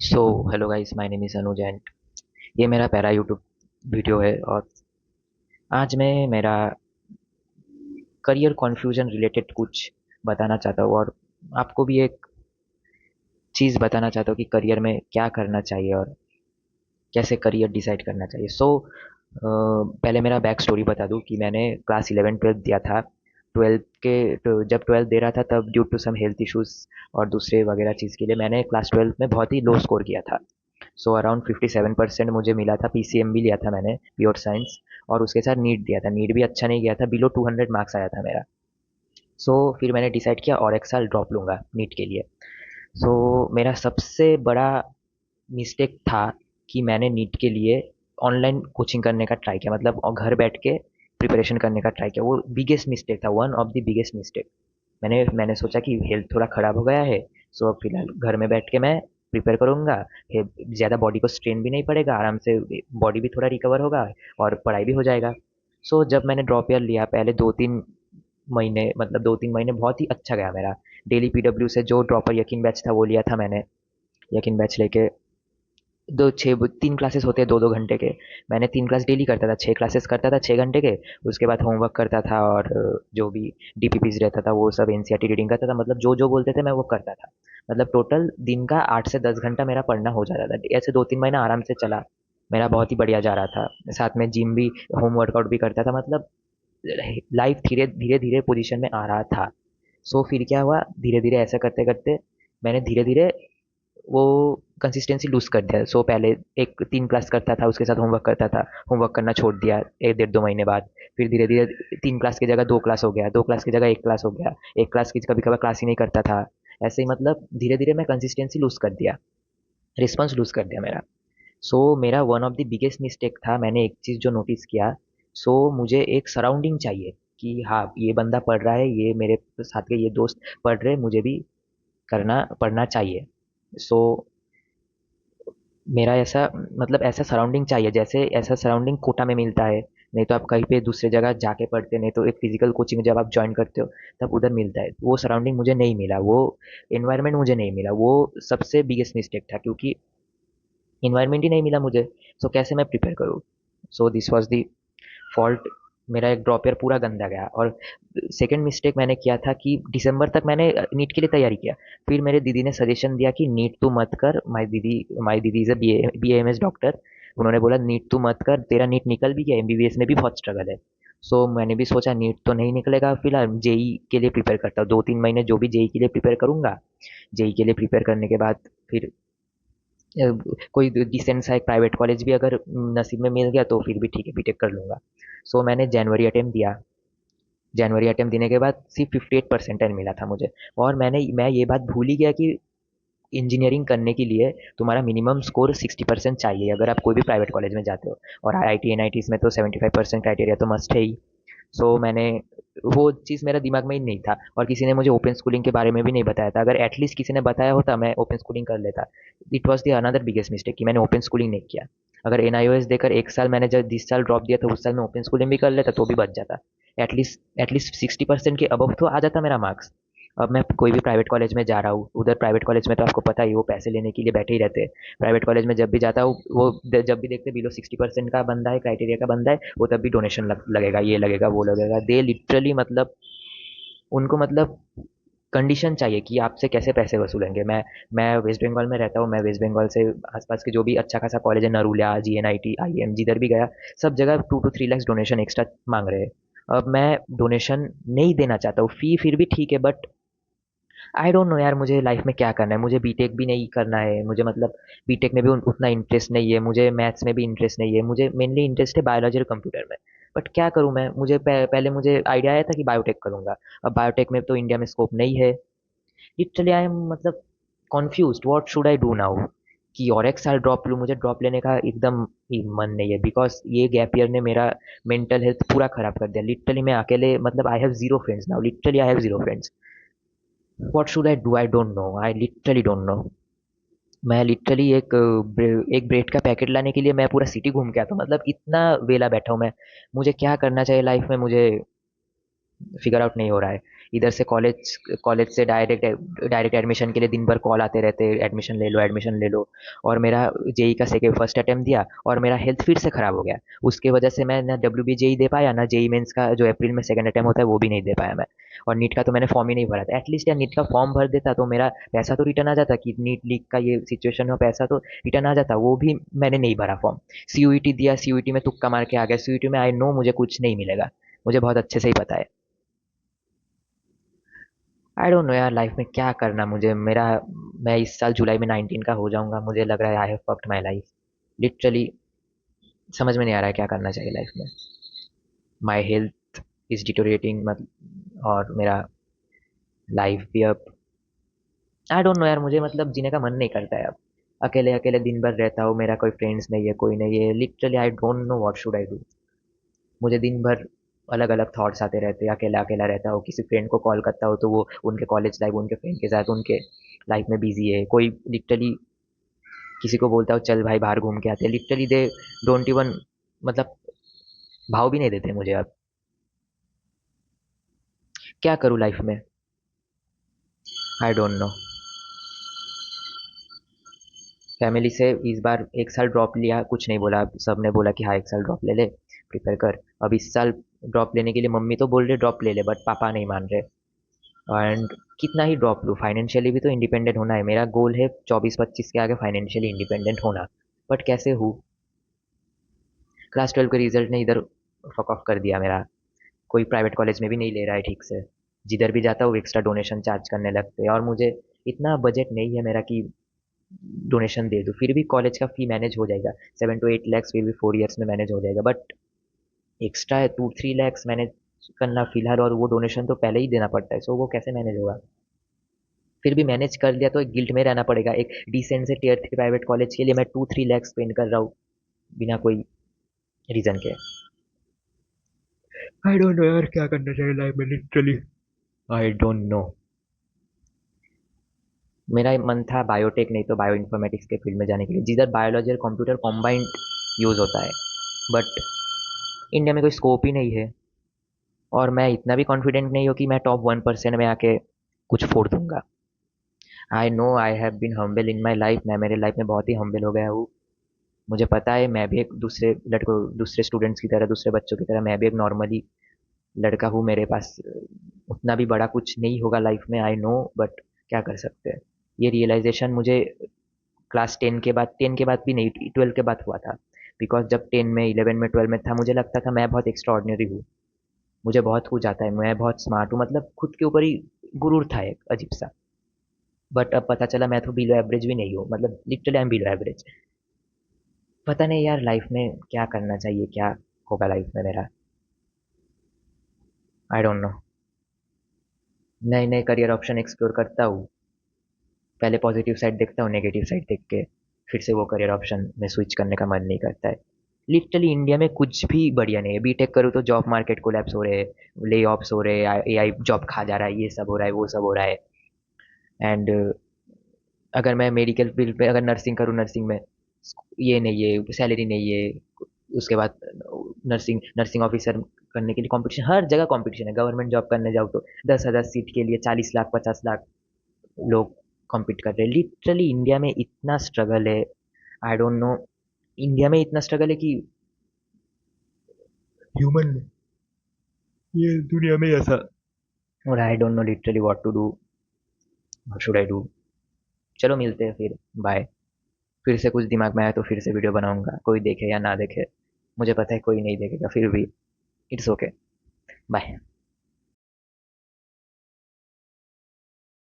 So hello guys, my name is Anuj and ये मेरा पहला यूट्यूब वीडियो है। और आज मैं मेरा करियर कन्फ्यूजन रिलेटेड कुछ बताना चाहता हूँ, और आपको भी एक चीज़ बताना चाहता हूँ कि करियर में क्या करना चाहिए और कैसे करियर डिसाइड करना चाहिए। पहले मेरा बैक स्टोरी बता दूँ कि मैंने क्लास 11 12 दिया था। 12 के तो जब 12 दे रहा था तब due to some health issues और दूसरे वगैरह चीज़ के लिए मैंने क्लास 12 में बहुत ही लो स्कोर किया था। अराउंड 57% मुझे मिला था। पीसीएम भी लिया था मैंने, प्योर साइंस। और उसके साथ नीट दिया था। नीट भी अच्छा नहीं गया था, बिलो 200 मार्क्स आया था मेरा। फिर मैंने डिसाइड किया और एक साल ड्रॉप लूँगा नीट के लिए। मेरा सबसे बड़ा मिस्टेक था कि मैंने नीट के लिए ऑनलाइन कोचिंग करने का ट्राई किया, मतलब घर बैठ के प्रिपरेशन करने का ट्राई किया। वो बिगेस्ट मिस्टेक था, one of the biggest mistake. मैंने सोचा कि हेल्थ थोड़ा ख़राब हो गया है, अब फिलहाल घर में बैठ के मैं प्रिपेयर करूँगा। ज़्यादा बॉडी को स्ट्रेन भी नहीं पड़ेगा, आराम से बॉडी भी थोड़ा रिकवर होगा और पढ़ाई भी हो जाएगा। जब मैंने ड्रॉप ईयर लिया, पहले 2 3 महीने, मतलब 2 3 महीने बहुत ही अच्छा गया मेरा। डेली पीडब्ल्यू से जो ड्रॉपर यकीन बैच था वो लिया था मैंने। यकीन बैच लेके 3 क्लासेस होते हैं 2 2 घंटे के। मैंने 3 क्लास डेली करता था, 6 क्लासेस करता था 6 घंटे के। उसके बाद होमवर्क करता था और जो भी डीपीपीज रहता था वो सब एनसीईआरटी रीडिंग करता था, मतलब जो जो बोलते थे मैं वो करता था। मतलब टोटल दिन का 8 से 10 घंटा मेरा पढ़ना हो जाता था। ऐसे 2 3 महीना आराम से चला, मेरा बहुत ही बढ़िया जा रहा था। साथ में जिम भी, होम वर्कआउट भी करता था, मतलब लाइफ धीरे धीरे धीरे पोजीशन में आ रहा था। फिर क्या हुआ, धीरे धीरे ऐसा करते करते मैंने धीरे धीरे वो कंसिस्टेंसी लूज कर दिया। पहले एक 3 क्लास करता था, उसके साथ होमवर्क करता था। होमवर्क करना छोड़ दिया 1 1.5 2 महीने बाद। फिर धीरे धीरे 3 क्लास की जगह 2 क्लास हो गया, 2 क्लास की जगह 1 क्लास हो गया, 1 क्लास की कभी कभार क्लास ही नहीं करता था। ऐसे ही मतलब धीरे धीरे मैं कंसिस्टेंसी लूज कर दिया, रिस्पॉन्स लूज कर दिया मेरा। मेरा one of the biggest mistake था। मैंने एक चीज़ जो नोटिस किया, मुझे एक सराउंडिंग चाहिए कि हाँ ये बंदा पढ़ रहा है, ये मेरे साथ के ये दोस्त पढ़ रहे हैं, मुझे भी करना पढ़ना चाहिए। सो मेरा ऐसा, मतलब ऐसा सराउंडिंग चाहिए, जैसे ऐसा सराउंडिंग कोटा में मिलता है, नहीं तो आप कहीं पे दूसरी जगह जाके पढ़ते, नहीं तो एक फिजिकल कोचिंग जब आप ज्वाइन करते हो तब उधर मिलता है। वो सराउंडिंग मुझे नहीं मिला, वो एनवायरनमेंट मुझे नहीं मिला। वो सबसे बिगेस्ट मिस्टेक था, क्योंकि इन्वायरमेंट ही नहीं मिला मुझे। कैसे मैं प्रिपेयर करूँ? This was the fault. मेरा एक ड्रॉप ईयर पूरा गंदा गया। और सेकंड मिस्टेक मैंने किया था कि दिसंबर तक मैंने नीट के लिए तैयारी किया। फिर मेरे दीदी ने सजेशन दिया कि नीट तू मत कर। My didi is a B A M S doctor. उन्होंने बोला नीट तू मत कर, तेरा नीट निकल भी गया, एमबीबीएस में भी बहुत स्ट्रगल है। मैंने भी सोचा नीट तो नहीं निकलेगा, फिलहाल जेई के लिए प्रिपेयर करता हूँ। 2 3 महीने जो भी जेई के लिए प्रिपेयर करूंगा। जेई के लिए प्रिपेयर करने के बाद फिर कोई डिसेंट सा एक प्राइवेट कॉलेज भी अगर नसीब में मिल गया तो फिर भी ठीक है, बीटेक कर लूँगा। मैंने जनवरी अटेम्प्ट दिया। जनवरी अटेम्प्ट देने के बाद सिर्फ 58 परसेंटाइल मिला था मुझे। और मैं ये बात भूल ही गया कि इंजीनियरिंग करने के लिए तुम्हारा मिनिमम स्कोर 60% चाहिए अगर आप कोई भी प्राइवेट कॉलेज में जाते हो। और आईआईटी एनआईटीज में तो 75% क्राइटेरिया तो मस्ट है ही। मैंने वो चीज़ मेरा दिमाग में ही नहीं था, और किसी ने मुझे ओपन स्कूलिंग के बारे में भी नहीं बताया था। अगर एटलीस्ट किसी ने बताया होता मैं ओपन स्कूलिंग कर लेता। It was the another biggest mistake कि मैंने ओपन स्कूलिंग नहीं किया। अगर एनआईओएस देकर एक साल मैंने जब 20 साल ड्रॉप दिया तो उस साल मैं ओपन स्कूलिंग भी कर लेता तो भी बच जाता। एटलीस्ट 60% के अबव तो आ जाता मेरा मार्क्स। अब मैं कोई भी प्राइवेट कॉलेज में जा रहा हूँ, उधर प्राइवेट कॉलेज में तो आपको पता ही वो पैसे लेने के लिए बैठे ही रहते हैं। प्राइवेट कॉलेज में जब भी जाता हूँ वो जब भी देखते बिलो 60% का बंदा है, क्राइटेरिया का बंदा है, वो तब भी डोनेशन लगेगा, ये लगेगा वो लगेगा। दे लिटरली, मतलब उनको मतलब कंडीशन चाहिए कि आपसे कैसे पैसे वसूलेंगे। मैं वेस्ट बंगाल में रहता हूँ। मैं वेस्ट बंगाल से आसपास के जो भी अच्छा खासा कॉलेज है, नरूला, जीएनआईटी, आईएम, जिधर भी गया सब जगह 2 to 3 लाख डोनेशन एक्स्ट्रा मांग रहे हैं। अब मैं डोनेशन नहीं देना चाहता हूँ, फी फिर भी ठीक है, बट आई डोंट नो यार, मुझे लाइफ में क्या करना है। मुझे बीटेक भी नहीं करना है, मुझे मतलब बीटेक में भी उतना इंटरेस्ट नहीं है। मुझे मैथ्स में भी इंटरेस्ट नहीं है, मुझे मेनली इंटरेस्ट है बायोलॉजी और कंप्यूटर में। बट क्या करूँ मैं? पहले मुझे आइडिया आया था कि बायोटेक करूँगा। अब बायोटेक में तो इंडिया में स्कोप नहीं है। लिटरली आई एम, मतलब confused what should I do now. कि और एक साल ड्रॉप लूँ? मुझे ड्रॉप लेने का एकदम ही मन नहीं है, बिकॉज ये गैप ईयर ने मेरा मेंटल हेल्थ पूरा खराब कर दिया। लिटरली मैं अकेले, मतलब I have zero friends now, literally I have zero friends. What should I do? I don't no, I literally don't know. मैं लिटरली एक ब्रेड का पैकेट लाने के लिए मैं पूरा सिटी घूम के आता हूँ, मतलब इतना वेला बैठा हूँ मैं। मुझे क्या करना चाहिए लाइफ में, मुझे फिगर आउट नहीं हो रहा है। इधर से कॉलेज कॉलेज से डायरेक्ट डायरेक्ट एडमिशन के लिए दिन भर कॉल आते रहते, एडमिशन ले लो, एडमिशन ले लो। और मेरा जेई का सेकेंड फर्स्ट अटेम्प्ट दिया और मेरा हेल्थ फिर से खराब हो गया। उसके वजह से मैं ना डब्ल्यू बी जेई दे पाया, ना जेई मेंस का जो अप्रैल में सेकंड अटेम्प्ट होता है वो भी नहीं दे पाया मैं। और नीट का तो मैंने फॉर्म ही नहीं भरा था। एटलीस्ट यार नीट का फॉर्म भर देता तो मेरा पैसा तो रिटर्न आ जाता, कि नीट लीग का ये सिचुएशन हो, पैसा तो रिटर्न आ जाता। वो भी मैंने नहीं भरा फॉर्म। सीयूईटी दिया, सीयूईटी में तुक्का मार के आ गया। सीयूईटी में आई नो मुझे कुछ नहीं मिलेगा, मुझे बहुत अच्छे से ही पता है। आई डोंट नो यार लाइफ में क्या करना मुझे। मेरा मैं इस साल जुलाई में 19 का हो जाऊंगा। मुझे लग रहा है I have fucked my life literally. समझ में नहीं आ रहा है क्या करना चाहिए लाइफ में। माई हेल्थ इज डिटोरेटिंग, मतलब, और मेरा लाइफ भी अब आई डोंट नो यार, मुझे मतलब जीने का मन नहीं करता है अब। अकेले अकेले दिन भर रहता हूँ, मेरा कोई फ्रेंड्स नहीं है, कोई नहीं है। Literally I don't know what should I do. मुझे दिन भर अलग अलग थॉट्स आते रहते हैं, अकेला अकेला रहता हूँ। किसी फ्रेंड को कॉल करता हूँ तो वो उनके कॉलेज लाइफ, उनके फ्रेंड के साथ उनके लाइफ में बिजी है। कोई लिटरली किसी को बोलता हूँ चल भाई बाहर घूम के आते हैं, लिटरली दे डोंट इवन, मतलब, भाव भी नहीं देते मुझे अब। क्या करूँ लाइफ में? आई डोंट नो। फैमिली से इस बार एक साल ड्रॉप लिया, कुछ नहीं बोला। सब ने बोला कि हाँ एक साल ड्रॉप ले ले, प्रिपेयर कर। अब इस साल ड्रॉप लेने के लिए मम्मी तो बोल रहे ड्रॉप ले ले, बट पापा नहीं मान रहे। एंड कितना ही ड्रॉप लूँ, फाइनेंशियली भी तो इंडिपेंडेंट होना है। मेरा गोल है 24-25 के आगे फाइनेंशियली इंडिपेंडेंट होना। बट कैसे हूँ? क्लास 12 के रिजल्ट ने इधर फक ऑफ कर दिया मेरा। कोई प्राइवेट कॉलेज में भी नहीं ले रहा है ठीक से। जिधर भी जाता हूँ एक्स्ट्रा डोनेशन चार्ज करने लगते हैं, और मुझे इतना बजट नहीं है मेरा कि डोनेशन दे दूँ। फिर भी कॉलेज का फी मैनेज हो जाएगा, 7 to 8 lakhs फिर भी 4 years में मैनेज हो जाएगा। बट एक्स्ट्रा 2-3 lakhs मैनेज करना फिलहाल, और वो डोनेशन तो पहले ही देना पड़ता है, सो वो कैसे मैनेज होगा? फिर भी मैनेज कर लिया तो एक गिल्ट में रहना पड़ेगा। एक डिसेंट से टियर 3 प्राइवेट कॉलेज के लिए मैं 2-3 lakhs स्पेंड कर रहा हूँ बिना कोई रीजन के। आई डोंट नो यार क्या करना चाहिए लाइफ में लिटरली। I don't no. मेरा मन था बायोटेक नहीं तो बायो इन्फॉर्मेटिक्स के फील्ड में जाने के लिए, जिधर बायोलॉजी और कंप्यूटर कॉम्बाइंड यूज होता है। बट इंडिया में कोई स्कोप ही नहीं है। और मैं इतना भी कॉन्फिडेंट नहीं हूँ कि मैं टॉप 1% में आके कुछ फोड़ दूंगा। I know I have been humble in my life. मैं मेरे लाइफ में बहुत ही हम्बल हो गया हूँ। मुझे पता है मैं भी एक दूसरे लड़कों, दूसरे स्टूडेंट्स की तरह, दूसरे बच्चों की तरह मैं भी एक नॉर्मली लड़का हूँ। मेरे पास उतना भी बड़ा कुछ नहीं होगा लाइफ में, आई नो। बट क्या कर सकते हैं? ये रियलाइजेशन मुझे क्लास 10 के बाद भी नहीं, 12 के बाद हुआ था। बिकॉज जब 10 में, 11 में, 12 में था, मुझे लगता था मैं बहुत एक्स्ट्रा ऑर्डिनरी हूँ, मुझे बहुत कुछ आता है, मैं बहुत स्मार्ट हूँ, मतलब खुद के ऊपर ही गुरूर था एक अजीब सा। बट अब पता चला मैं तो बिलो एवरेज भी नहीं हूँ, मतलब literally I M below average. पता नहीं यार लाइफ में क्या करना चाहिए, क्या होगा लाइफ में मेरा। आई डोंट नो। नए नए करियर ऑप्शन एक्सप्लोर करता हूँ। पहले पॉजिटिव साइड देखता हूँ, नेगेटिव साइड देख के फिर से वो करियर ऑप्शन में स्विच करने का मन नहीं करता है। लिटरली इंडिया में कुछ भी बढ़िया नहीं है। बीटेक करूँ तो जॉब मार्केट कोलैप्स हो रहे हैं, ले ऑफ्स हो रहे हैं, एआई जॉब खा जा रहा है, ये सब हो रहा है, वो सब हो रहा है। एंड अगर मैं मेडिकल फील्ड पे अगर नर्सिंग करूँ, नर्सिंग में ये नहीं है, सैलरी नहीं है। उसके बाद नर्सिंग नर्सिंग ऑफिसर करने के लिए कंपटीशन, हर जगह कंपटीशन है। गवर्नमेंट जॉब करने जाओ तो 10,000 सीट के लिए 40 लाख 50 लाख लोग कॉम्पीट कर रहे हैं। लिटरली इंडिया में इतना स्ट्रगल है। आई डोंट नो। इंडिया में इतना स्ट्रगल है कि ह्यूमन में, ये दुनिया में ऐसा। और I don't know literally what to do, what should I do. चलो मिलते हैं फिर, बाय। फिर से कुछ दिमाग में आया तो फिर से वीडियो बनाऊंगा, कोई देखे या ना देखे। मुझे पता है कोई नहीं देखेगा, फिर भी इट्स ओके। बाय।